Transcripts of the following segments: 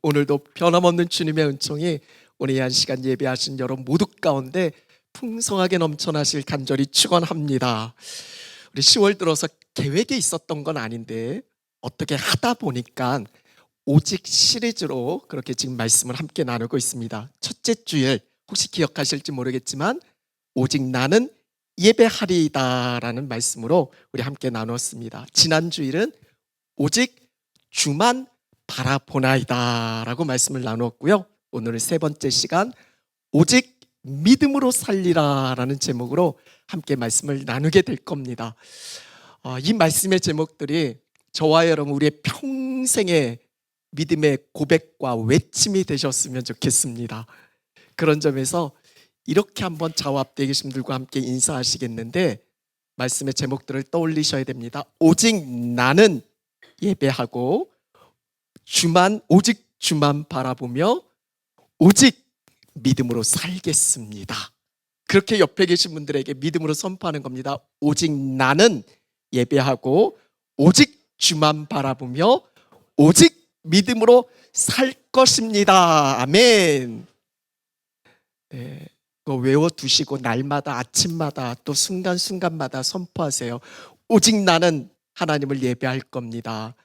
오늘도 변함없는 주님의 은총이 오늘 이 한 시간 예배하신 여러분 모두 가운데 풍성하게 넘쳐나실 간절히 축원합니다. 우리 10월 들어서 계획에 있었던 건 아닌데 어떻게 하다 보니까 오직 시리즈로 그렇게 지금 말씀을 함께 나누고 있습니다. 첫째 주일 혹시 기억하실지 모르겠지만 오직 나는 예배하리이다라는 말씀으로 우리 함께 나눴습니다. 지난 주일은 오직 주만 바라보나이다 라고 말씀을 나누었고요. 오늘은 세 번째 시간 오직 믿음으로 살리라 라는 제목으로 함께 말씀을 나누게 될 겁니다. 이 말씀의 제목들이 저와 여러분 우리의 평생의 믿음의 고백과 외침이 되셨으면 좋겠습니다. 그런 점에서 이렇게 한번 저와 앞에 계신 분들과 함께 인사하시겠는데 말씀의 제목들을 떠올리셔야 됩니다. 오직 나는 예배하고 오직 주만 바라보며 오직 믿음으로 살겠습니다. 그렇게 옆에 계신 분들에게 믿음으로 선포하는 겁니다. 오직 나는 예배하고 오직 주만 바라보며 오직 믿음으로 살 것입니다. 아멘. 네, 그거 외워두시고 날마다 아침마다 또 순간순간마다 선포하세요. 오직 나는 하나님을 예배할 겁니다.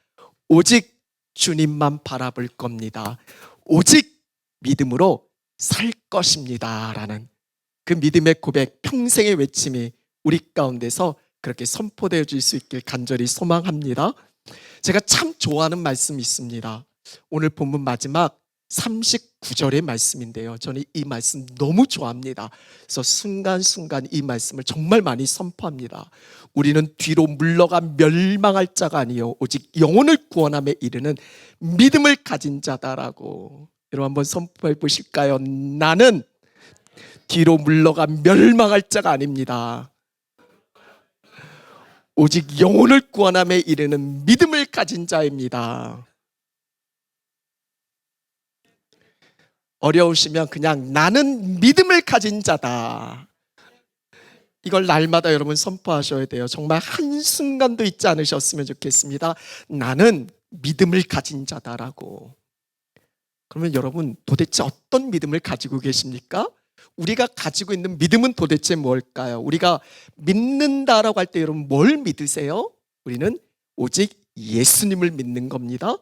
오직 주님만 바라볼 겁니다. 오직 믿음으로 살 것입니다 라는 그 믿음의 고백, 평생의 외침이 우리 가운데서 그렇게 선포되어질 수 있길 간절히 소망합니다. 제가 참 좋아하는 말씀이 있습니다. 오늘 본문 마지막 39절의 말씀인데요, 저는 이 말씀 너무 좋아합니다. 그래서 순간순간 이 말씀을 정말 많이 선포합니다. 우리는 뒤로 물러가 멸망할 자가 아니요 오직 영혼을 구원함에 이르는 믿음을 가진 자다라고. 여러분 한번 선포해 보실까요? 나는 뒤로 물러가 멸망할 자가 아닙니다. 오직 영혼을 구원함에 이르는 믿음을 가진 자입니다. 어려우시면 그냥 나는 믿음을 가진 자다, 이걸 날마다 여러분 선포하셔야 돼요. 정말 한순간도 잊지 않으셨으면 좋겠습니다. 나는 믿음을 가진 자다라고. 그러면 여러분 도대체 어떤 믿음을 가지고 계십니까? 우리가 가지고 있는 믿음은 도대체 뭘까요? 우리가 믿는다라고 할 때 여러분 뭘 믿으세요? 우리는 오직 예수님을 믿는 겁니다.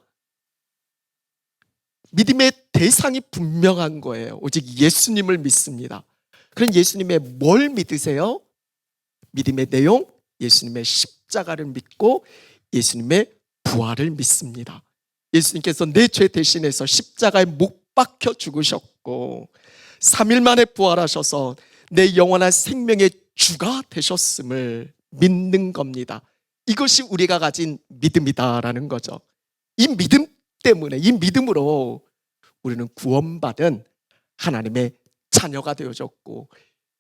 믿음의 대상이 분명한 거예요. 오직 예수님을 믿습니다. 그럼 예수님의 뭘 믿으세요? 믿음의 내용, 예수님의 십자가를 믿고 예수님의 부활을 믿습니다. 예수님께서 내 죄 대신해서 십자가에 못 박혀 죽으셨고 3일 만에 부활하셔서 내 영원한 생명의 주가 되셨음을 믿는 겁니다. 이것이 우리가 가진 믿음이다라는 거죠. 이 믿음 때문에, 이 믿음으로 우리는 구원받은 하나님의 자녀가 되어졌고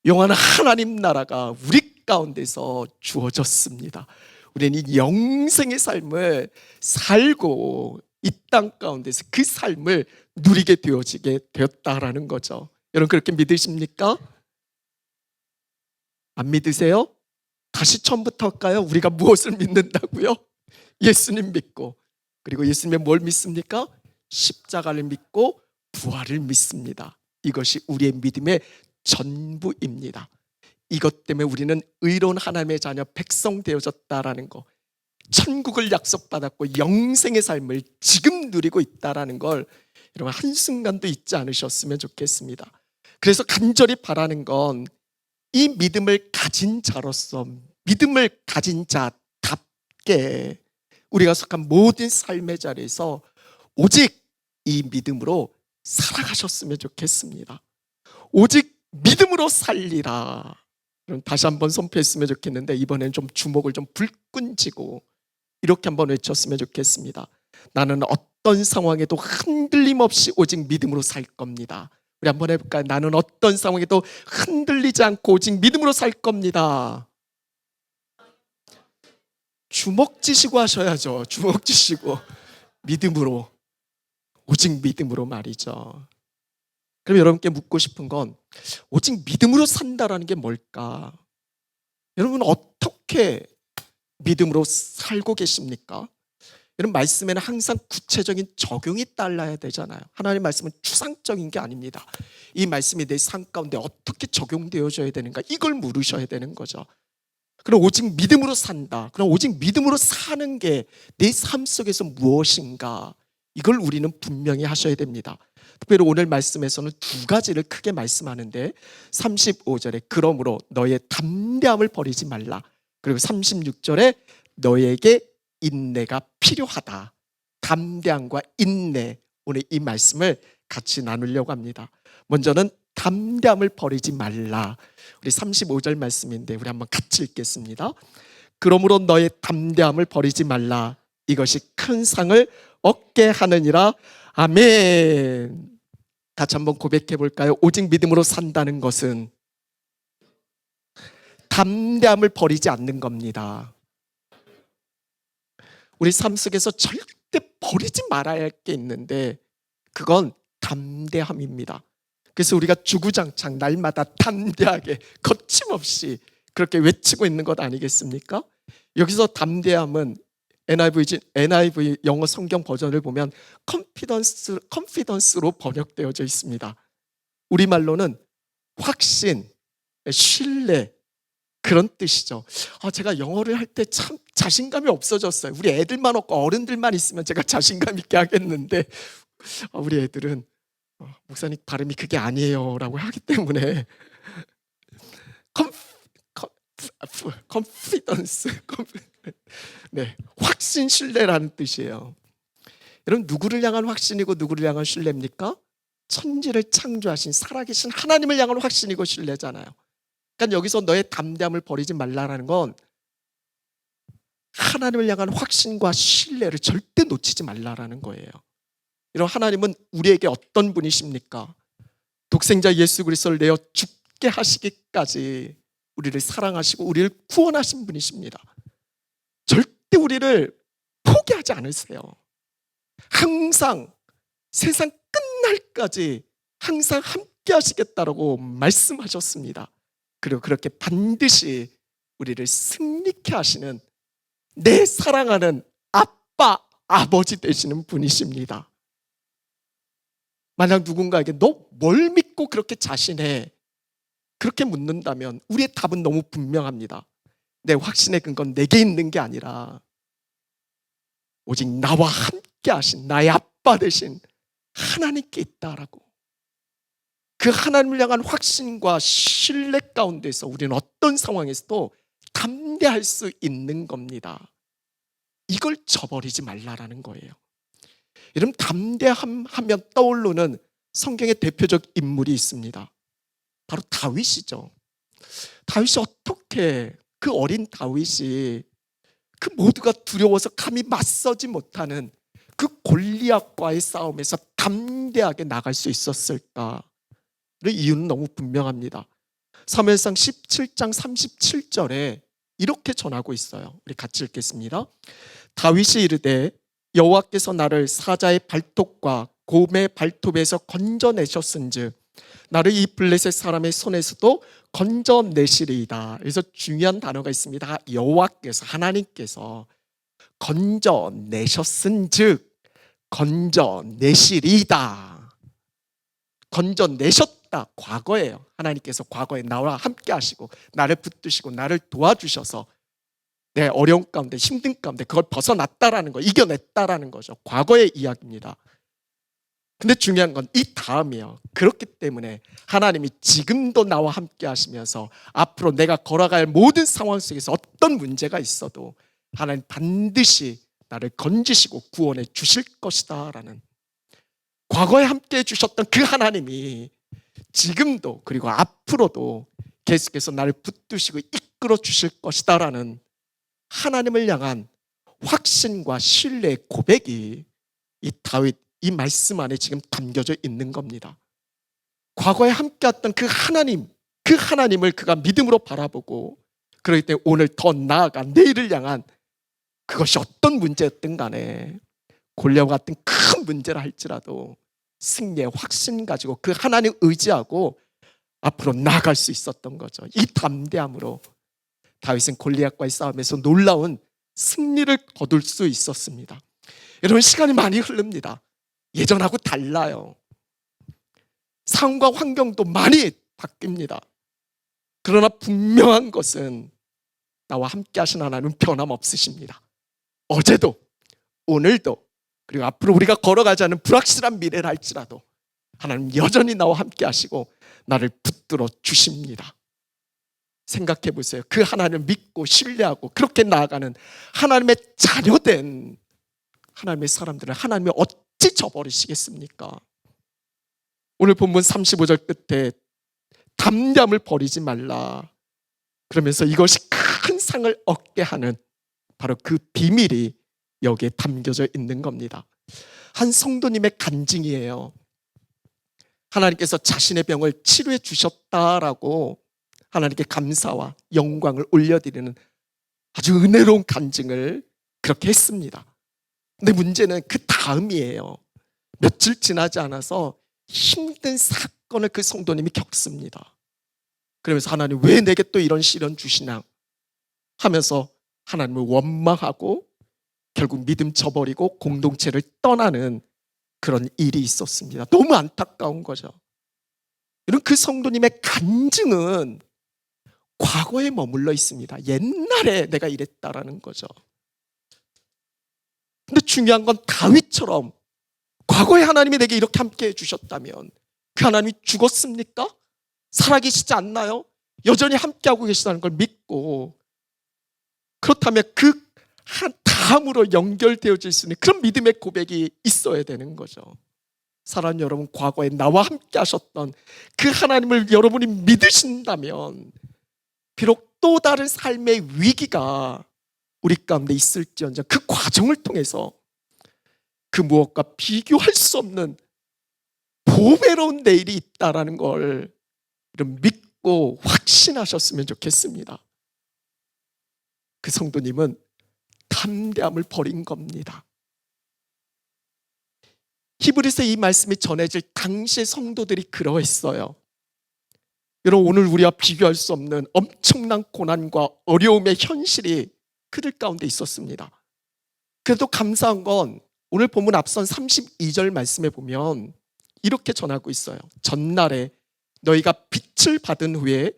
영원한 하나님 나라가 우리 가운데서 주어졌습니다. 우리는 이 영생의 삶을 살고 이 땅 가운데서 그 삶을 누리게 되어지게 되었다라는 거죠. 여러분 그렇게 믿으십니까? 안 믿으세요? 다시 처음부터 할까요? 우리가 무엇을 믿는다고요? 예수님 믿고, 그리고 예수님의 뭘 믿습니까? 십자가를 믿고 부활을 믿습니다. 이것이 우리의 믿음의 전부입니다. 이것 때문에 우리는 의로운 하나님의 자녀 백성 되어졌다라는 거, 천국을 약속받았고 영생의 삶을 지금 누리고 있다라는 걸 여러분 한순간도 잊지 않으셨으면 좋겠습니다. 그래서 간절히 바라는 건 이 믿음을 가진 자로서, 믿음을 가진 자답게 우리가 속한 모든 삶의 자리에서 오직 이 믿음으로 살아가셨으면 좋겠습니다. 오직 믿음으로 살리라. 그럼 다시 한번 선포했으면 좋겠는데 이번엔 좀 주먹을 좀 불끈 쥐고 이렇게 한번 외쳤으면 좋겠습니다. 나는 어떤 상황에도 흔들림 없이 오직 믿음으로 살 겁니다. 우리 한번 해볼까요? 나는 어떤 상황에도 흔들리지 않고 오직 믿음으로 살 겁니다. 주먹 쥐시고 하셔야죠. 주먹 쥐시고 믿음으로, 오직 믿음으로 말이죠. 그럼 여러분께 묻고 싶은 건 오직 믿음으로 산다라는 게 뭘까? 여러분 어떻게 믿음으로 살고 계십니까? 이런 말씀에는 항상 구체적인 적용이 따라야 되잖아요. 하나님 말씀은 추상적인 게 아닙니다. 이 말씀이 내 삶 가운데 어떻게 적용되어져야 되는가, 이걸 물으셔야 되는 거죠. 그럼 오직 믿음으로 산다. 그럼 오직 믿음으로 사는 게 내 삶 속에서 무엇인가, 이걸 우리는 분명히 하셔야 됩니다. 특별히 오늘 말씀에서는 두 가지를 크게 말씀하는데, 35절에 그러므로 너의 담대함을 버리지 말라, 그리고 36절에 너에게 인내가 필요하다. 담대함과 인내, 오늘 이 말씀을 같이 나누려고 합니다. 먼저는 담대함을 버리지 말라. 우리 35절 말씀인데 우리 한번 같이 읽겠습니다. 그러므로 너의 담대함을 버리지 말라. 이것이 큰 상을 얻게 하느니라. 아멘. 같이 한번 고백해 볼까요? 오직 믿음으로 산다는 것은 담대함을 버리지 않는 겁니다. 우리 삶 속에서 절대 버리지 말아야 할 게 있는데, 그건 담대함입니다. 그래서 우리가 주구장창 날마다 담대하게 거침없이 그렇게 외치고 있는 것 아니겠습니까? 여기서 담대함은 NIV 영어 성경 버전을 보면 컨피던스로 번역되어져 있습니다. 우리말로는 확신, 신뢰, 그런 뜻이죠. 제가 영어를 할 때 참 자신감이 없어졌어요. 우리 애들만 없고 어른들만 있으면 제가 자신감 있게 하겠는데, 우리 애들은 목사님 발음이 그게 아니에요 라고 하기 때문에 컨피던스, 네, 확신, 신뢰라는 뜻이에요. 여러분, 누구를 향한 확신이고 누구를 향한 신뢰입니까? 천지를 창조하신 살아계신 하나님을 향한 확신이고 신뢰잖아요. 그러니까 여기서 너의 담대함을 버리지 말라라는 건 하나님을 향한 확신과 신뢰를 절대 놓치지 말라라는 거예요. 이런 하나님은 우리에게 어떤 분이십니까? 독생자 예수 그리스도를 내어 죽게 하시기까지 우리를 사랑하시고 우리를 구원하신 분이십니다. 절대 우리를 포기하지 않으세요. 항상 세상 끝날까지 항상 함께 하시겠다라고 말씀하셨습니다. 그리고 그렇게 반드시 우리를 승리케 하시는 내 사랑하는 아빠, 아버지 되시는 분이십니다. 만약 누군가에게 너 뭘 믿고 그렇게 자신해? 그렇게 묻는다면 우리의 답은 너무 분명합니다. 내 확신의 근거는 내게 있는 게 아니라 오직 나와 함께 하신 나의 아빠 되신 하나님께 있다라고. 그 하나님을 향한 확신과 신뢰 가운데서 우리는 어떤 상황에서도 담대할 수 있는 겁니다. 이걸 저버리지 말라라는 거예요. 여러분, 담대함 하면 떠오르는 성경의 대표적 인물이 있습니다. 바로 다윗이죠. 다윗이 어떻게, 그 어린 다윗이 그 모두가 두려워서 감히 맞서지 못하는 그 골리앗과의 싸움에서 담대하게 나갈 수 있었을까? 그 이유는 너무 분명합니다. 사무엘상 17장 37절에 이렇게 전하고 있어요. 우리 같이 읽겠습니다. 다윗이 이르되 여호와께서 나를 사자의 발톱과 곰의 발톱에서 건져내셨은즉 나를 이 블레셋 사람의 손에서도 건져내시리이다. 그래서 중요한 단어가 있습니다. 여호와께서, 하나님께서 건져내셨은즉 건져내시리이다. 건져내셨다, 과거예요. 하나님께서 과거에 나와 함께 하시고 나를 붙드시고 나를 도와주셔서 내 어려운 가운데, 힘든 가운데 그걸 벗어났다라는 거, 이겨냈다라는 거죠. 과거의 이야기입니다. 근데 중요한 건 이 다음이에요. 그렇기 때문에 하나님이 지금도 나와 함께 하시면서 앞으로 내가 걸어갈 모든 상황 속에서 어떤 문제가 있어도 하나님 반드시 나를 건지시고 구원해 주실 것이다 라는, 과거에 함께 해주셨던 그 하나님이 지금도 그리고 앞으로도 계속해서 나를 붙드시고 이끌어 주실 것이다 라는 하나님을 향한 확신과 신뢰의 고백이 이 다윗, 이 말씀 안에 지금 담겨져 있는 겁니다. 과거에 함께했던 그 하나님, 그 하나님을 그가 믿음으로 바라보고, 그렇기 때문에 오늘 더 나아가 내일을 향한, 그것이 어떤 문제였든 간에 골리앗과 같은 큰 문제라 할지라도 승리의 확신 가지고 그 하나님 의지하고 앞으로 나아갈 수 있었던 거죠. 이 담대함으로 다윗은 골리앗과의 싸움에서 놀라운 승리를 거둘 수 있었습니다. 여러분, 시간이 많이 흐릅니다. 예전하고 달라요. 상황과 환경도 많이 바뀝니다. 그러나 분명한 것은 나와 함께 하신 하나님은 변함없으십니다. 어제도 오늘도 그리고 앞으로 우리가 걸어가자는 불확실한 미래를 할지라도 하나님 여전히 나와 함께 하시고 나를 붙들어 주십니다. 생각해 보세요. 그 하나님을 믿고 신뢰하고 그렇게 나아가는 하나님의 자녀된 하나님의 사람들은 하나님이 어찌 저버리시겠습니까? 오늘 본문 35절 끝에 담대함을 버리지 말라 그러면서 이것이 큰 상을 얻게 하는 바로 그 비밀이 여기에 담겨져 있는 겁니다. 한 성도님의 간증이에요. 하나님께서 자신의 병을 치료해 주셨다라고 하나님께 감사와 영광을 올려드리는 아주 은혜로운 간증을 그렇게 했습니다. 근데 문제는 그 다음이에요. 며칠 지나지 않아서 힘든 사건을 그 성도님이 겪습니다. 그러면서 하나님 왜 내게 또 이런 시련 주시나 하면서 하나님을 원망하고 결국 믿음 저버리고 공동체를 떠나는 그런 일이 있었습니다. 너무 안타까운 거죠. 이런 그 성도님의 간증은 과거에 머물러 있습니다. 옛날에 내가 이랬다라는 거죠. 근데 중요한 건 다윗처럼 과거에 하나님이 내게 이렇게 함께 해주셨다면 그 하나님이 죽었습니까? 살아계시지 않나요? 여전히 함께하고 계시다는 걸 믿고 그렇다면 그 다음으로 연결되어질 수 있는 그런 믿음의 고백이 있어야 되는 거죠. 사랑하는 여러분, 과거에 나와 함께 하셨던 그 하나님을 여러분이 믿으신다면 비록 또 다른 삶의 위기가 우리 가운데 있을지언정 그 과정을 통해서 그 무엇과 비교할 수 없는 보배로운 내일이 있다라는 걸 믿고 확신하셨으면 좋겠습니다. 그 성도님은 담대함을 버린 겁니다. 히브리서 이 말씀이 전해질 당시의 성도들이 그러했어요. 여러분, 오늘 우리와 비교할 수 없는 엄청난 고난과 어려움의 현실이 그들 가운데 있었습니다. 그래도 감사한 건 오늘 본문 앞선 32절 말씀에 보면 이렇게 전하고 있어요. 전날에 너희가 빛을 받은 후에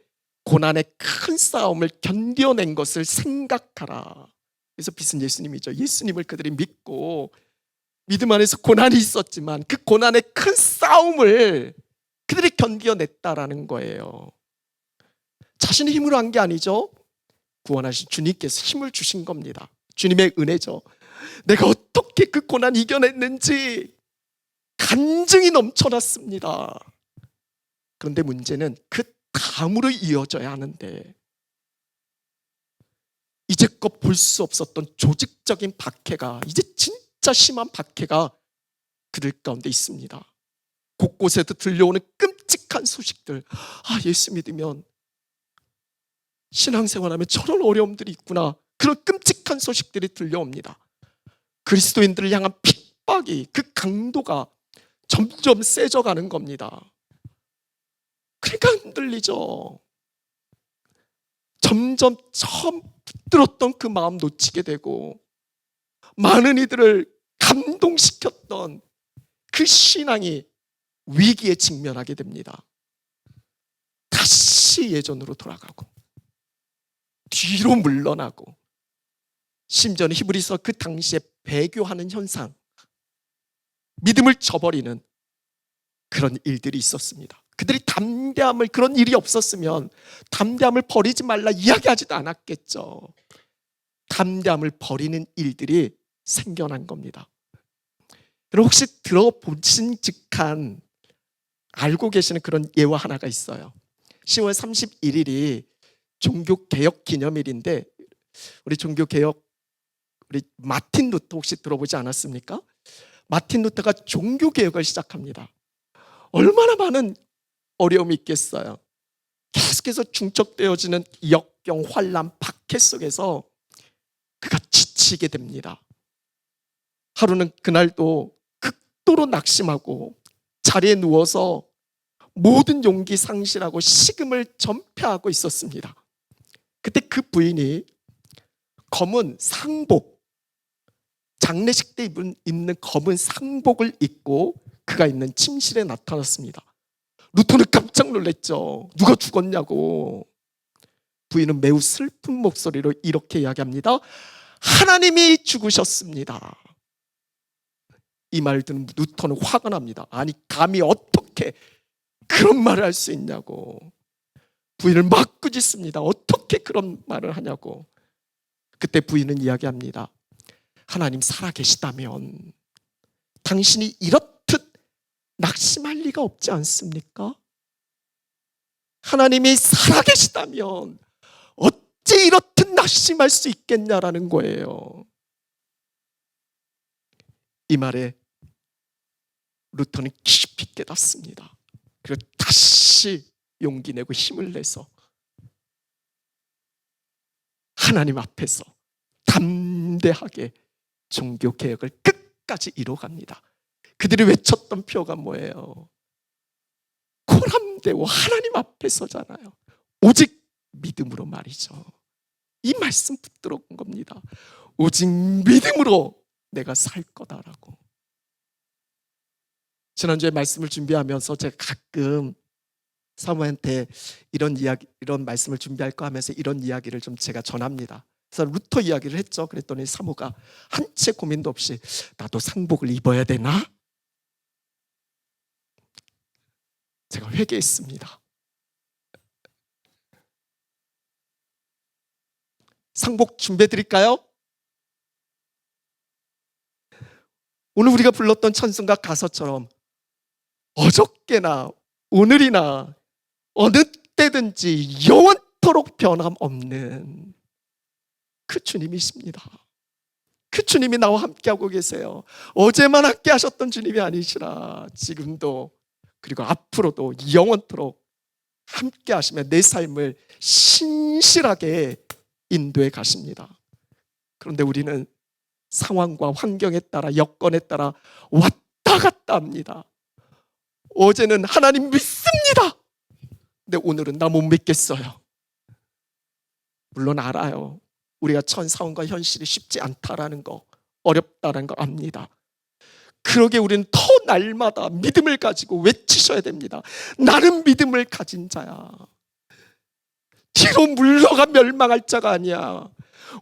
고난의 큰 싸움을 견뎌낸 것을 생각하라. 그래서 빛은 예수님이죠. 예수님을 그들이 믿고 믿음 안에서 고난이 있었지만 그 고난의 큰 싸움을 그들이 견뎌냈다라는 거예요. 자신의 힘으로 한 게 아니죠. 구원하신 주님께서 힘을 주신 겁니다. 주님의 은혜죠. 내가 어떻게 그 고난 이겨냈는지 간증이 넘쳐났습니다. 그런데 문제는 그 다음으로 이어져야 하는데 이제껏 볼 수 없었던 조직적인 박해가 이제 진짜 심한 박해가 그들 가운데 있습니다. 곳곳에서 들려오는 끔찍한 소식들. 예수 믿으면 신앙생활하면 저런 어려움들이 있구나. 그런 끔찍한 소식들이 들려옵니다. 그리스도인들을 향한 핍박이 그 강도가 점점 세져가는 겁니다. 그러니까 흔들리죠. 점점 처음 붙들었던 그 마음 놓치게 되고 많은 이들을 감동시켰던 그 신앙이 위기에 직면하게 됩니다. 다시 예전으로 돌아가고 뒤로 물러나고 심지어는 히브리서 그 당시에 배교하는 현상, 믿음을 저버리는 그런 일들이 있었습니다. 그들이 담대함을, 그런 일이 없었으면 담대함을 버리지 말라 이야기하지도 않았겠죠. 담대함을 버리는 일들이 생겨난 겁니다. 여러분, 혹시 들어보신 직한 알고 계시는 그런 예화 하나가 있어요. 10월 31일이 종교개혁 기념일인데 우리 종교개혁 우리 마틴 루터 혹시 들어보지 않았습니까? 마틴 루터가 종교개혁을 시작합니다. 얼마나 많은 어려움이 있겠어요. 계속해서 중첩되어지는 역경, 환난, 박해 속에서 그가 지치게 됩니다. 하루는 그날도 극도로 낙심하고 자리에 누워서 모든 용기 상실하고 식음을 전폐하고 있었습니다. 그때 그 부인이 검은 상복, 장례식 때 입는 검은 상복을 입고 그가 있는 침실에 나타났습니다. 루터는 깜짝 놀랐죠. 누가 죽었냐고. 부인은 매우 슬픈 목소리로 이렇게 이야기합니다. 하나님이 죽으셨습니다. 이 말을 듣는 루터는 화가 납니다. 아니 감히 어떻게 그런 말을 할 수 있냐고. 부인을 막 꾸짖습니다. 어떻게 그런 말을 하냐고. 그때 부인은 이야기합니다. 하나님 살아계시다면 당신이 이렇듯 낙심할 리가 없지 않습니까? 하나님이 살아계시다면 어찌 이렇듯 낙심할 수 있겠냐라는 거예요. 이 말에 루터는 깊이 깨닫습니다. 그리고 다시 용기 내고 힘을 내서 하나님 앞에서 담대하게 종교개혁을 끝까지 이뤄갑니다. 그들이 외쳤던 표가 뭐예요? 코람되고 하나님 앞에 서잖아요. 오직 믿음으로 말이죠. 이 말씀 붙들어 온 겁니다. 오직 믿음으로 내가 살 거다라고. 지난주에 말씀을 준비하면서 제가 가끔 사모한테 이런 말씀을 준비할까 하면서 이런 이야기를 좀 제가 전합니다. 그래서 루터 이야기를 했죠. 그랬더니 사모가 한 채 고민도 없이 나도 상복을 입어야 되나? 제가 회개했습니다. 상복 준비해 드릴까요? 오늘 우리가 불렀던 찬송가 가사처럼 어저께나 오늘이나 어느 때든지 영원토록 변함없는 그 주님이십니다. 그 주님이 나와 함께하고 계세요. 어제만 함께 하셨던 주님이 아니시라 지금도 그리고 앞으로도 영원토록 함께 하시며 내 삶을 신실하게 인도해 가십니다. 그런데 우리는 상황과 환경에 따라 여건에 따라 왔다 갔다 합니다. 어제는 하나님 믿습니다. 근데 오늘은 나 못 믿겠어요. 물론 알아요. 우리가 처한 상황과 현실이 쉽지 않다라는 거, 어렵다는 거 압니다. 그러게 우리는 더 날마다 믿음을 가지고 외치셔야 됩니다. 나는 믿음을 가진 자야. 뒤로 물러가 멸망할 자가 아니야.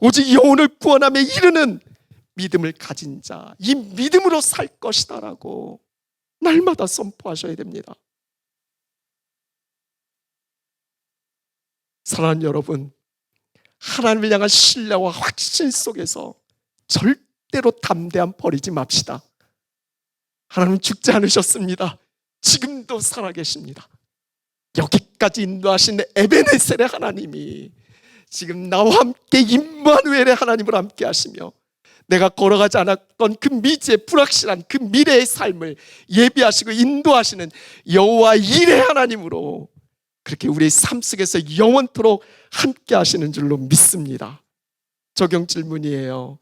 오직 영혼을 구원함에 이르는 믿음을 가진 자, 이 믿음으로 살 것이다라고 날마다 선포하셔야 됩니다. 사랑하는 여러분, 하나님을 향한 신뢰와 확신 속에서 절대로 담대함 버리지 맙시다. 하나님은 죽지 않으셨습니다. 지금도 살아계십니다. 여기까지 인도하신 에베네셀의 하나님이 지금 나와 함께 임마누엘의 하나님을 함께 하시며 내가 걸어가지 않았던 그 미지의 불확실한 그 미래의 삶을 예비하시고 인도하시는 여호와 일의 하나님으로 그렇게 우리의 삶 속에서 영원토록 함께 하시는 줄로 믿습니다. 적용 질문이에요.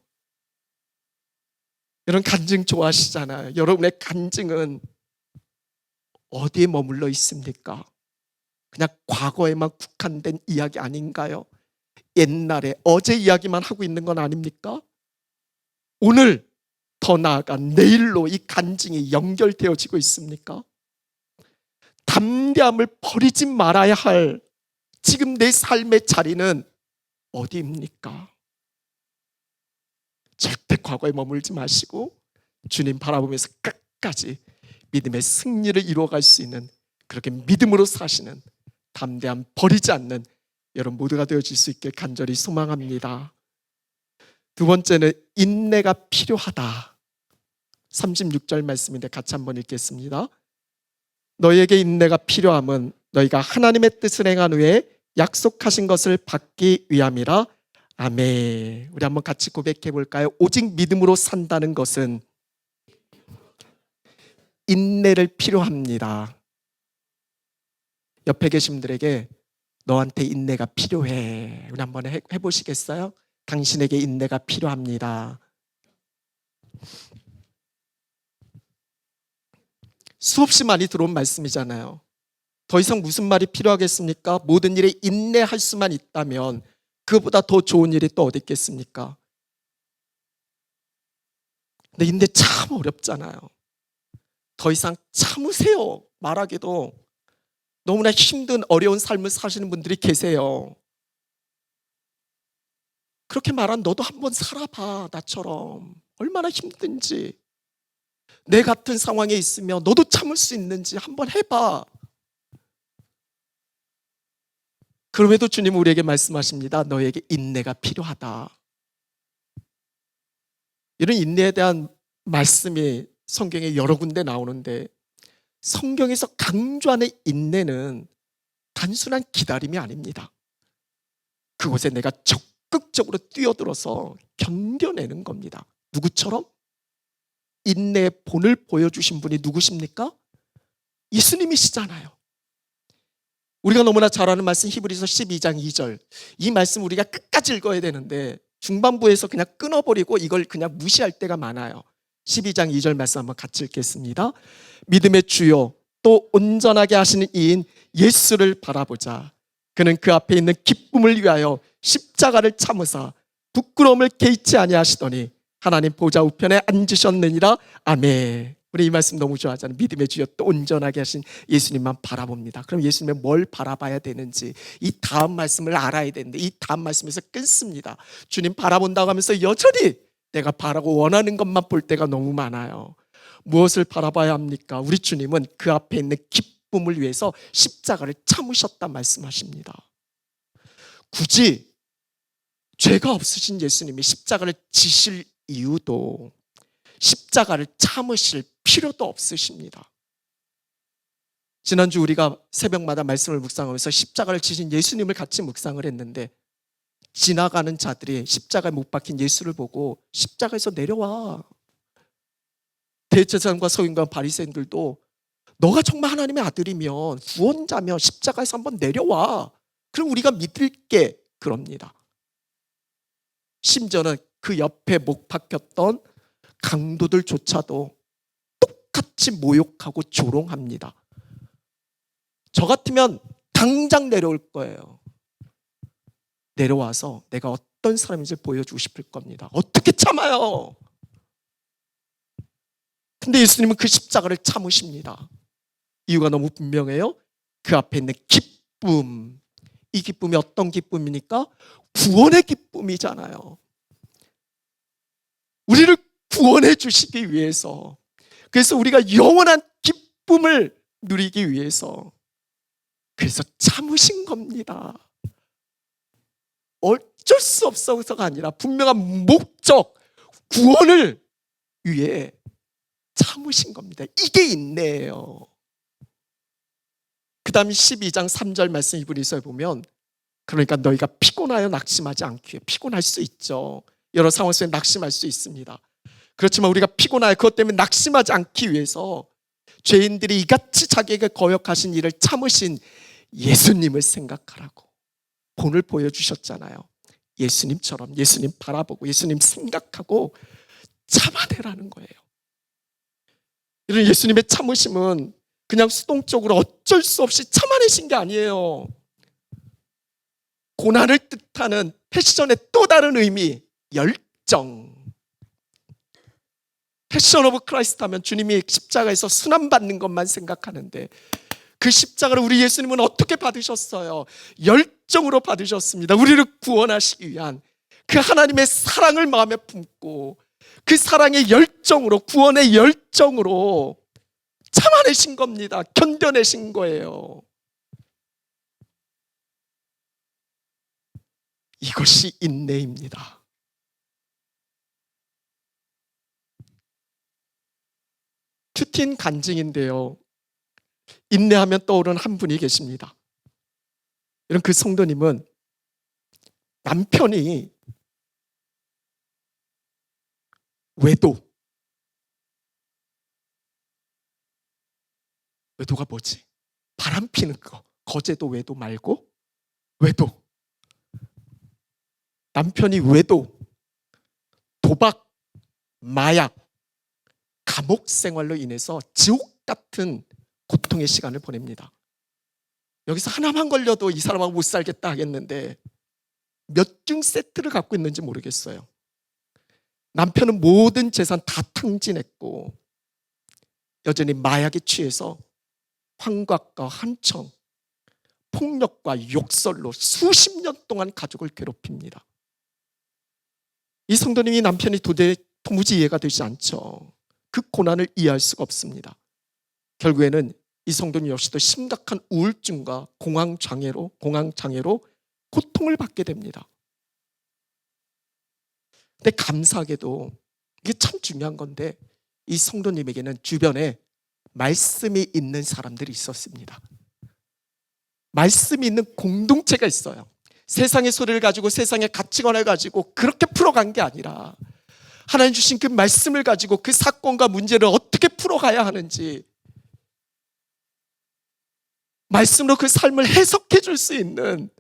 여러분 간증 좋아하시잖아요. 여러분의 간증은 어디에 머물러 있습니까? 그냥 과거에만 국한된 이야기 아닌가요? 옛날에 어제 이야기만 하고 있는 건 아닙니까? 오늘 더 나아가 내일로 이 간증이 연결되어지고 있습니까? 담대함을 버리지 말아야 할 지금 내 삶의 자리는 어디입니까? 절대 과거에 머물지 마시고 주님 바라보면서 끝까지 믿음의 승리를 이루어갈 수 있는 그렇게 믿음으로 사시는 담대함 버리지 않는 여러분 모두가 되어질 수 있길 간절히 소망합니다. 두 번째는 인내가 필요하다. 36절 말씀인데 같이 한번 읽겠습니다. 너희에게 인내가 필요함은 너희가 하나님의 뜻을 행한 후에 약속하신 것을 받기 위함이라. 아멘. 우리 한번 같이 고백해 볼까요? 오직 믿음으로 산다는 것은 인내를 필요합니다. 옆에 계신 분들에게 너한테 인내가 필요해. 우리 한번 해보시겠어요? 당신에게 인내가 필요합니다. 수없이 많이 들어온 말씀이잖아요. 더 이상 무슨 말이 필요하겠습니까? 모든 일에 인내할 수만 있다면 그보다 더 좋은 일이 또 어디 있겠습니까? 근데 인내 참 어렵잖아요. 더 이상 참으세요 말하기도 너무나 힘든 어려운 삶을 사시는 분들이 계세요. 그렇게 말한 너도 한번 살아봐. 나처럼 얼마나 힘든지, 내 같은 상황에 있으면 너도 참을 수 있는지 한번 해봐. 그럼에도 주님 우리에게 말씀하십니다. 너에게 인내가 필요하다. 이런 인내에 대한 말씀이 성경에 여러 군데 나오는데, 성경에서 강조하는 인내는 단순한 기다림이 아닙니다. 그곳에 내가 적극적으로 뛰어들어서 견뎌내는 겁니다. 누구처럼? 인내의 본을 보여주신 분이 누구십니까? 예수님이시잖아요. 우리가 너무나 잘 아는 말씀 히브리서 12장 2절, 이 말씀 우리가 끝까지 읽어야 되는데 중반부에서 그냥 끊어버리고 이걸 그냥 무시할 때가 많아요. 12장 2절 말씀 한번 같이 읽겠습니다. 믿음의 주요 또 온전하게 하시는 이인 예수를 바라보자. 그는 그 앞에 있는 기쁨을 위하여 십자가를 참으사 부끄러움을 개의치 아니하시더니 하나님 보좌 우편에 앉으셨느니라. 아멘. 우리 이 말씀 너무 좋아하잖아요. 믿음의 주여 또 온전하게 하신 예수님만 바라봅니다. 그럼 예수님의 뭘 바라봐야 되는지 이 다음 말씀을 알아야 되는데, 이 다음 말씀에서 끊습니다. 주님 바라본다고 하면서 여전히 내가 바라고 원하는 것만 볼 때가 너무 많아요. 무엇을 바라봐야 합니까? 우리 주님은 그 앞에 있는 기쁨을 위해서 십자가를 참으셨다 말씀하십니다. 굳이 죄가 없으신 예수님이 십자가를 지실 이유도, 십자가를 참으실 필요도 없으십니다. 지난주 우리가 새벽마다 말씀을 묵상하면서 십자가를 지신 예수님을 같이 묵상을 했는데, 지나가는 자들이 십자가에 못 박힌 예수를 보고 십자가에서 내려와. 대제사장과 서기관과 바리새인들도 너가 정말 하나님의 아들이면, 구원자면 십자가에서 한번 내려와. 그럼 우리가 믿을게. 그럽니다. 심지어는 그 옆에 못 박혔던 강도들조차도 똑같이 모욕하고 조롱합니다. 저 같으면 당장 내려올 거예요. 내려와서 내가 어떤 사람인지 보여주고 싶을 겁니다. 어떻게 참아요? 근데 예수님은 그 십자가를 참으십니다. 이유가 너무 분명해요. 그 앞에 있는 기쁨. 이 기쁨이 어떤 기쁨입니까? 구원의 기쁨이잖아요. 우리를 구원해 주시기 위해서, 그래서 우리가 영원한 기쁨을 누리기 위해서, 그래서 참으신 겁니다. 어쩔 수 없어서가 아니라 분명한 목적, 구원을 위해 참으신 겁니다. 이게 인내예요. 그 다음 12장 3절 말씀 히브리서에 보면, 그러니까 너희가 피곤하여 낙심하지 않기 위해. 피곤할 수 있죠. 여러 상황 속에 낙심할 수 있습니다. 그렇지만 우리가 피곤하여 그것 때문에 낙심하지 않기 위해서 죄인들이 이같이 자기에게 거역하신 일을 참으신 예수님을 생각하라고 본을 보여주셨잖아요. 예수님처럼 예수님 바라보고 예수님 생각하고 참아내라는 거예요. 이런 예수님의 참으심은 그냥 수동적으로 어쩔 수 없이 참아내신 게 아니에요. 고난을 뜻하는 패션의 또 다른 의미, 열정. 패션 오브 크라이스트 하면 주님이 십자가에서 순환받는 것만 생각하는데, 그 십자가를 우리 예수님은 어떻게 받으셨어요? 열정으로 받으셨습니다. 우리를 구원하시기 위한 그 하나님의 사랑을 마음에 품고 그 사랑의 열정으로, 구원의 열정으로 참아내신 겁니다. 견뎌내신 거예요. 이것이 인내입니다. 큐틴 간증인데요, 인내하면 떠오르는 한 분이 계십니다. 이런 그 성도님은 남편이 외도가 뭐지? 바람 피는 거. 거제도 외도 말고 외도. 남편이 외도, 도박, 마약, 감옥 생활로 인해서 지옥 같은 고통의 시간을 보냅니다. 여기서 하나만 걸려도 이 사람하고 못 살겠다 하겠는데 몇 중 세트를 갖고 있는지 모르겠어요. 남편은 모든 재산 다 탕진했고 여전히 마약에 취해서 환각과 환청, 폭력과 욕설로 수십 년 동안 가족을 괴롭힙니다. 이 성도님이 남편이 도무지 이해가 되지 않죠. 그 고난을 이해할 수가 없습니다. 결국에는 이 성도님 역시도 심각한 우울증과 공황장애로 고통을 받게 됩니다. 근데 감사하게도 이게 참 중요한 건데 이 성도님에게는 주변에 말씀이 있는 사람들이 있었습니다. 말씀이 있는 공동체가 있어요. 세상의 소리를 가지고 세상의 가치관을 가지고 그렇게 풀어간 게 아니라 하나님 주신 그 말씀을 가지고 그 사건과 문제를 어떻게 풀어가야 하는지 말씀으로 그 삶을 해석해 줄 수 있는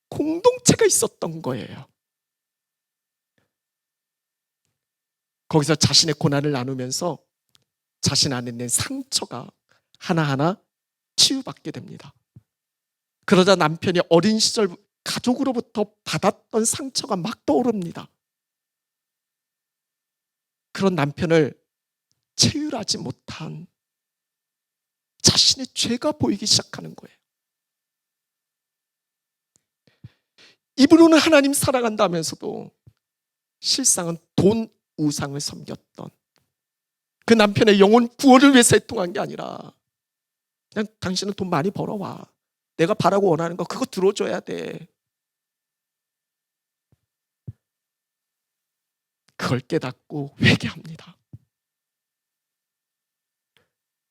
공동체가 있었던 거예요. 거기서 자신의 고난을 나누면서 자신 안에 있는 상처가 하나하나 치유받게 됩니다. 그러자 남편이 어린 시절 가족으로부터 받았던 상처가 막 떠오릅니다. 그런 남편을 체휼하지 못한 자신의 죄가 보이기 시작하는 거예요. 입으로는 하나님 사랑한다면서도 실상은 돈 우상을 섬겼던 그 남편의 영혼 구원을 위해서 애통한 게 아니라 그냥 당신은 돈 많이 벌어와. 내가 바라고 원하는 거 그거 들어줘야 돼. 그걸 깨닫고 회개합니다.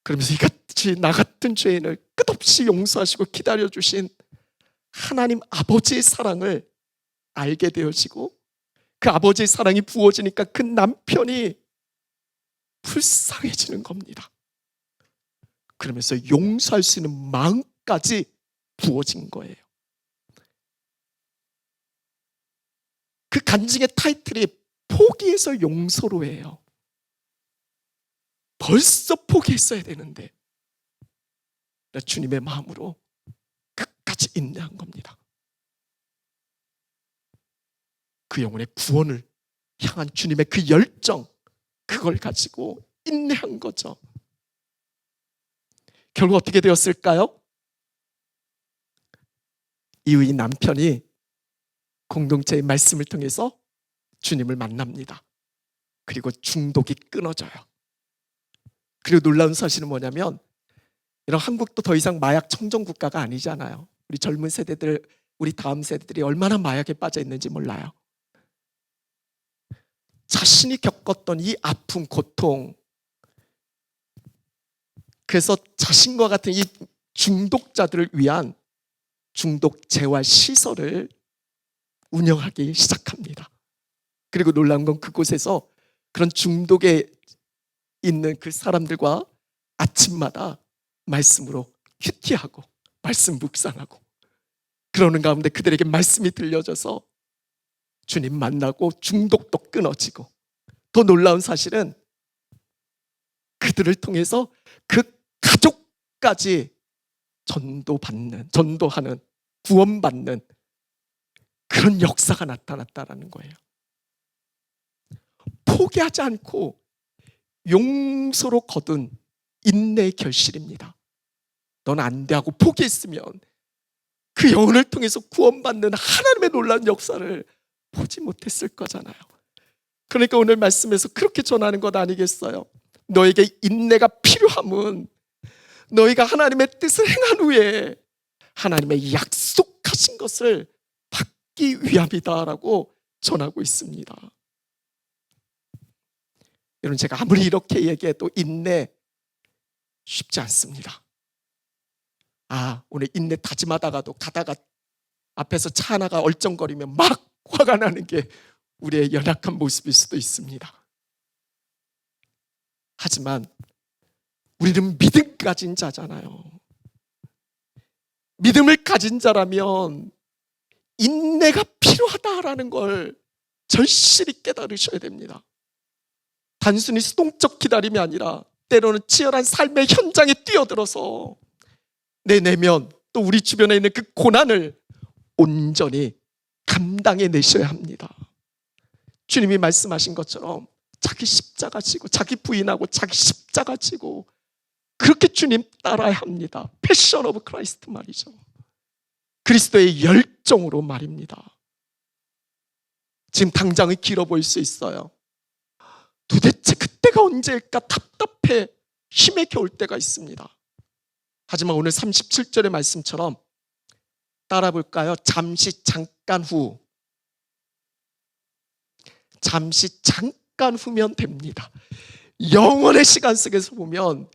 그러면서 이같이 나 같은 죄인을 끝없이 용서하시고 기다려주신 하나님 아버지의 사랑을 알게 되어지고 그 아버지의 사랑이 부어지니까 그 남편이 불쌍해지는 겁니다. 그러면서 용서할 수 있는 마음까지 부어진 거예요. 그 간증의 타이틀이 포기해서 용서로예요. 벌써 포기했어야 되는데 주님의 마음으로 끝까지 인내한 겁니다. 그 영혼의 구원을 향한 주님의 그 열정, 그걸 가지고 인내한 거죠. 결국 어떻게 되었을까요? 이후에 남편이 공동체의 말씀을 통해서 주님을 만납니다. 그리고 중독이 끊어져요. 그리고 놀라운 사실은 뭐냐면 이런 한국도 더 이상 마약 청정 국가가 아니잖아요. 우리 젊은 세대들, 우리 다음 세대들이 얼마나 마약에 빠져 있는지 몰라요. 자신이 겪었던 이 아픔, 고통, 그래서 자신과 같은 이 중독자들을 위한 중독 재활 시설을 운영하기 시작합니다. 그리고 놀라운 건 그곳에서 그런 중독에 있는 그 사람들과 아침마다 말씀으로 큐티하고 말씀 묵상하고 그러는 가운데 그들에게 말씀이 들려져서 주님 만나고 중독도 끊어지고 더 놀라운 사실은 그들을 통해서 그 가족까지 전도하는, 구원받는 그런 역사가 나타났다는 거예요. 포기하지 않고 용서로 거둔 인내의 결실입니다. 넌 안 돼 하고 포기했으면 그 영혼을 통해서 구원받는 하나님의 놀라운 역사를 보지 못했을 거잖아요. 그러니까 오늘 말씀에서 그렇게 전하는 것 아니겠어요? 너에게 인내가 필요함은 너희가 하나님의 뜻을 행한 후에 하나님의 약속하신 것을 받기 위함이다라고 전하고 있습니다. 여러분, 제가 아무리 이렇게 얘기해도 인내 쉽지 않습니다. 오늘 인내 다짐하다가도 가다가 앞에서 차 하나가 얼쩡거리면 막 화가 나는 게 우리의 연약한 모습일 수도 있습니다. 하지만 우리는 믿음 가진 자잖아요. 믿음을 가진 자라면 인내가 필요하다라는 걸 절실히 깨달으셔야 됩니다. 단순히 수동적 기다림이 아니라 때로는 치열한 삶의 현장에 뛰어들어서 내 내면 또 우리 주변에 있는 그 고난을 온전히 감당해 내셔야 합니다. 주님이 말씀하신 것처럼 자기 십자가 지고 자기 부인하고 자기 십자가 지고 그렇게 주님 따라야 합니다. 패션 오브 크라이스트 말이죠. 그리스도의 열정으로 말입니다. 지금 당장은 길어 보일 수 있어요. 도대체 그때가 언제일까 답답해 힘에 겨울 때가 있습니다. 하지만 오늘 37절의 말씀처럼 따라 볼까요? 잠시 잠깐 후면 됩니다. 영원의 시간 속에서 보면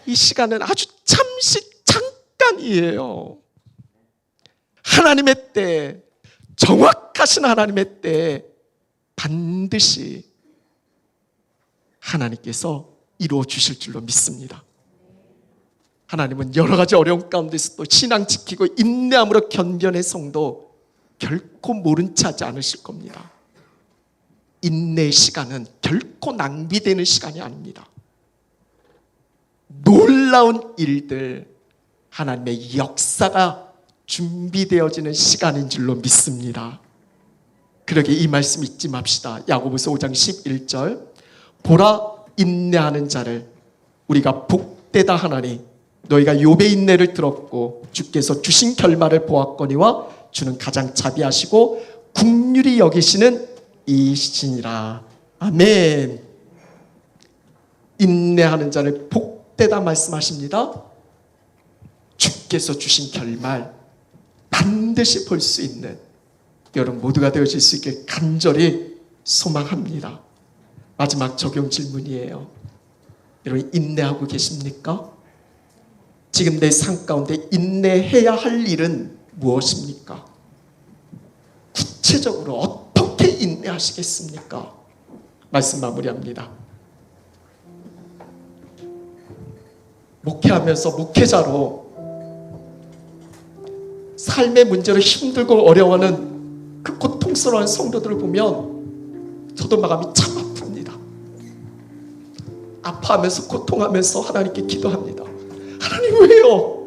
이 시간은 아주 잠시 잠깐이에요. 하나님의 때, 정확하신 하나님의 때 반드시 하나님께서 이루어 주실 줄로 믿습니다. 하나님은 여러 가지 어려움 가운데서 또 신앙 지키고 인내함으로 견뎌낸 성도 결코 모른 체 하지 않으실 겁니다. 인내의 시간은 결코 낭비되는 시간이 아닙니다. 놀라운 일들, 하나님의 역사가 준비되어지는 시간인 줄로 믿습니다. 그러게 이 말씀 잊지 맙시다. 야고보서 5장 11절 보라 인내하는 자를 우리가 복되다 하나니 너희가 욥의 인내를 들었고 주께서 주신 결말을 보았거니와 주는 가장 자비하시고 긍휼히 여기시는 이시니라. 아멘. 인내하는 자를 복되다 말씀하십니다. 주께서 주신 결말 반드시 볼 수 있는 여러분 모두가 되어질 수 있길 간절히 소망합니다. 마지막 적용 질문이에요. 여러분 인내하고 계십니까? 지금 내 삶 가운데 인내해야 할 일은 무엇입니까? 구체적으로 어떻게 인내하시겠습니까? 말씀 마무리합니다. 목회하면서 목회자로 삶의 문제로 힘들고 어려워하는 그 고통스러운 성도들을 보면 저도 마음이 참 아픕니다. 아파하면서 고통하면서 하나님께 기도합니다. 하나님 왜요?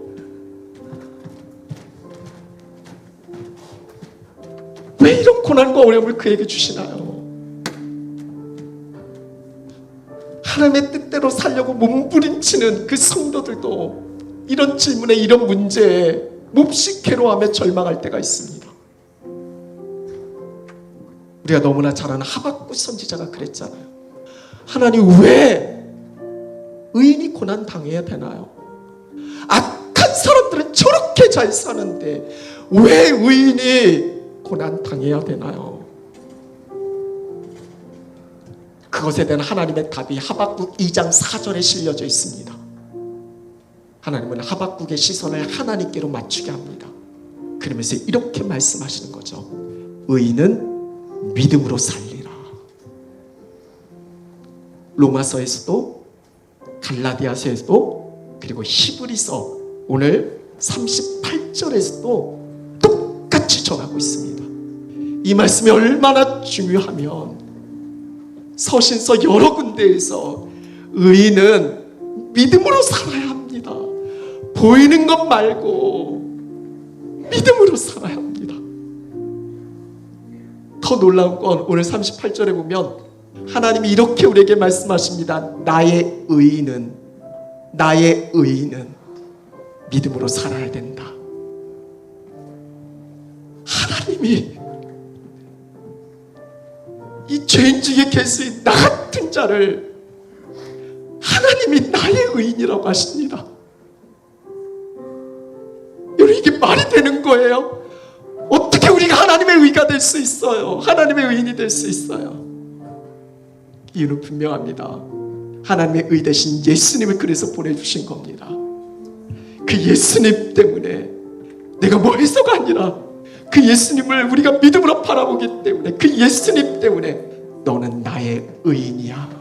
왜 이런 고난과 어려움을 그에게 주시나요? 하나님의 뜻대로 살려고 몸부림치는 그 성도들도 이런 질문에 이런 문제에 몹시 괴로워하며 절망할 때가 있습니다. 우리가 너무나 잘 아는 하박국 선지자가 그랬잖아요. 하나님 왜 의인이 고난 당해야 되나요? 악한 사람들은 저렇게 잘 사는데 왜 의인이 고난 당해야 되나요? 그것에 대한 하나님의 답이 하박국 2장 4절에 실려져 있습니다. 하나님은 하박국의 시선을 하나님께로 맞추게 합니다. 그러면서 이렇게 말씀하시는 거죠. 의인은 믿음으로 살리라. 로마서에서도 갈라디아서에서도 그리고 히브리서 오늘 38절에서도 똑같이 전하고 있습니다. 이 말씀이 얼마나 중요하면 서신서 여러 군데에서 의인은 믿음으로 살아야 합니다. 보이는 것 말고 믿음으로 살아야 합니다. 더 놀라운 건 오늘 38절에 보면 하나님이 이렇게 우리에게 말씀하십니다. 나의 의인은 믿음으로 살아야 된다. 하나님이 이 죄인 중에 계신 나 같은 자를 하나님이 나의 의인이라고 하십니다. 여러분 이게 말이 되는 거예요? 어떻게 우리가 하나님의 의가 될 수 있어요? 하나님의 의인이 될 수 있어요? 이유는 분명합니다. 하나님의 의 대신 예수님을 그래서 보내주신 겁니다. 그 예수님 때문에 내가 뭐 해서가 아니라 그 예수님을 우리가 믿음으로 바라보기 때문에 그 예수님 때문에 너는 나의 의인이야.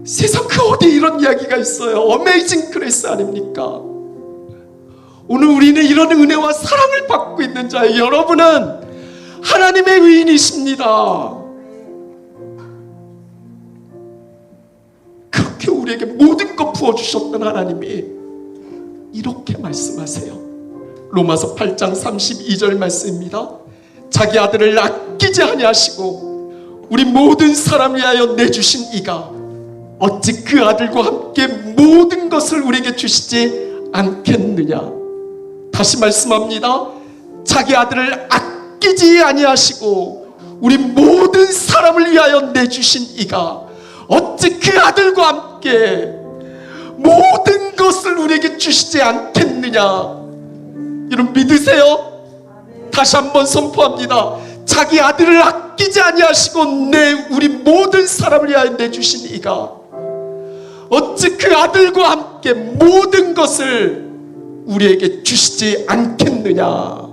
세상 그 어디에 이런 이야기가 있어요? 어메이징 그레이스 아닙니까? 오늘 우리는 이런 은혜와 사랑을 받고 있는 자예요. 여러분은 하나님의 의인이십니다. 그렇게 우리에게 모든 것 부어주셨던 하나님이 이렇게 말씀하세요. 로마서 8장 32절 말씀입니다. 자기 아들을 아끼지 아니하시고 우리 모든 사람 위하여 내주신 이가 어찌 그 아들과 함께 모든 것을 우리에게 주시지 않겠느냐. 다시 말씀합니다. 자기 아들을 아끼지 아니하시고 우리 모든 사람을 위하여 내주신 이가 어찌 그 아들과 함께 모든 것을 우리에게 주시지 않겠느냐. 여러분 믿으세요? 다시 한번 선포합니다. 자기 아들을 아끼지 아니하시고 우리 모든 사람을 위하여 내주신 이가 어찌 그 아들과 함께 모든 것을 우리에게 주시지 않겠느냐.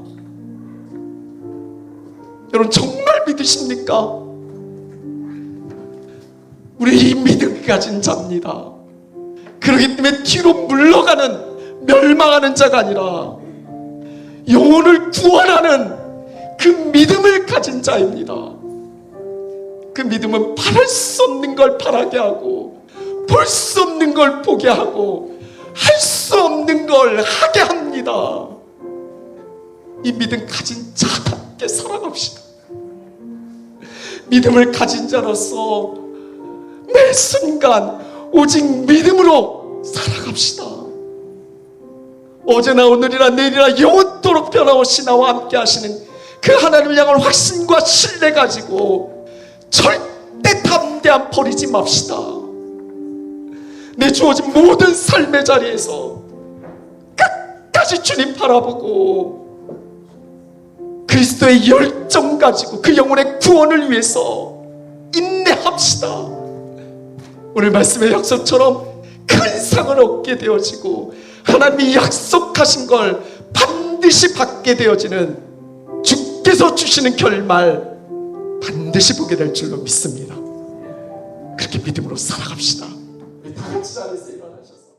여러분 정말 믿으십니까? 우리 이 믿음 가진 자입니다. 그렇기 때문에 뒤로 물러가는 멸망하는 자가 아니라 영혼을 구원하는 그 믿음을 가진 자입니다. 그 믿음은 바랄 수 없는 걸 바라게 하고 볼 수 없는 걸 보게 하고 할 수 없는 걸 하게 합니다. 이 믿음 가진 자답게 살아갑시다. 믿음을 가진 자로서 매 순간 오직 믿음으로 살아갑시다. 어제나 오늘이나 내일이나 영원토록 변함없이 나와 함께 하시는 그 하나님을 향한 확신과 신뢰 가지고 절대 담대함 버리지 맙시다. 내 주어진 모든 삶의 자리에서 끝까지 주님 바라보고 그리스도의 열정 가지고 그 영혼의 구원을 위해서 인내합시다. 오늘 말씀의 약속처럼 큰 상을 얻게 되어지고 하나님이 약속하신 걸 반드시 받게 되어지는 주께서 주시는 결말 반드시 보게 될 줄로 믿습니다. 그렇게 믿음으로 살아갑시다. 우리 다 같이 자리에서 일어나셔서